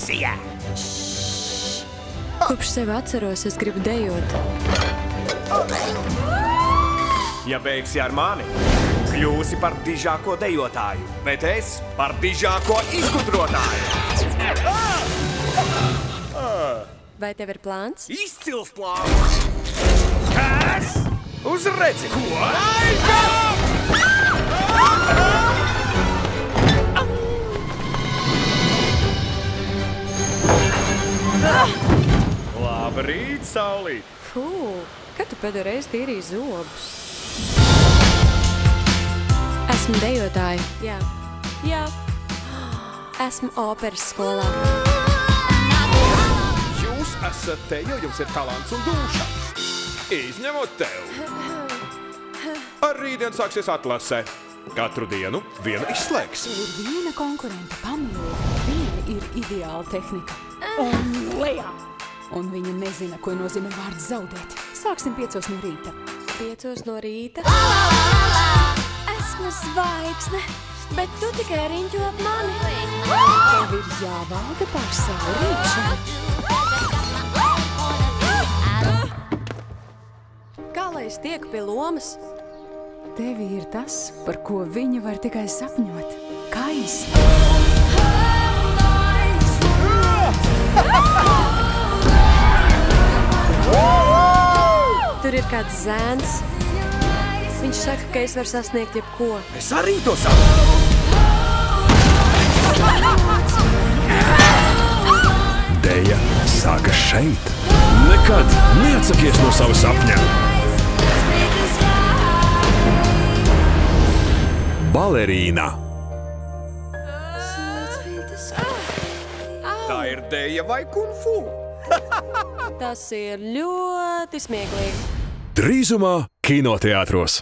misija! Kopš sevi atceros, es gribu dejot. Ja beigsi ar mani, kļūsi par dižāko dejotāju, bet es par dižāko izgudrotāju. Vai tev ir plāns? Izcils plāns! Kas? Uzredzi! Ko? Labrīt, saulīt! Fū, kad tu pēdējo reizi tīrīji zobus? Esmu dejotāja. Jā. Esmu operas skolā. Jūs esat te, jo jums ir talants un dūša. Izņemot tev. Ar rītdien sāksies atlase. Katru dienu vienu izslēgs. Ir viena konkurente, Pamela. Viņai ir ideāla tehnika. Un lejā. Un viņa nezina, ko nozīmē vārds zaudēt. Sāksim 5 no rīta. 5 no rīta? Esmu zvaigzne, bet tu tikai riņķo ap mani. Tev ir jāvalda par savu rīkšanu. Kā lai es tieku pie lomas? Tevi ir tas, par ko viņa var tikai sapņot. Kais. Tur ir kāds zēns. Viņš saka, ka es varu sasniegt jebko. Es arī to saku. Deja sākas šeit. Nekad neatsakies no sava sapņa. Balerīna. Tā ir deja vai kung-fu? Tas ir ļoti smieklīgi. Drīzumā kinoteātros.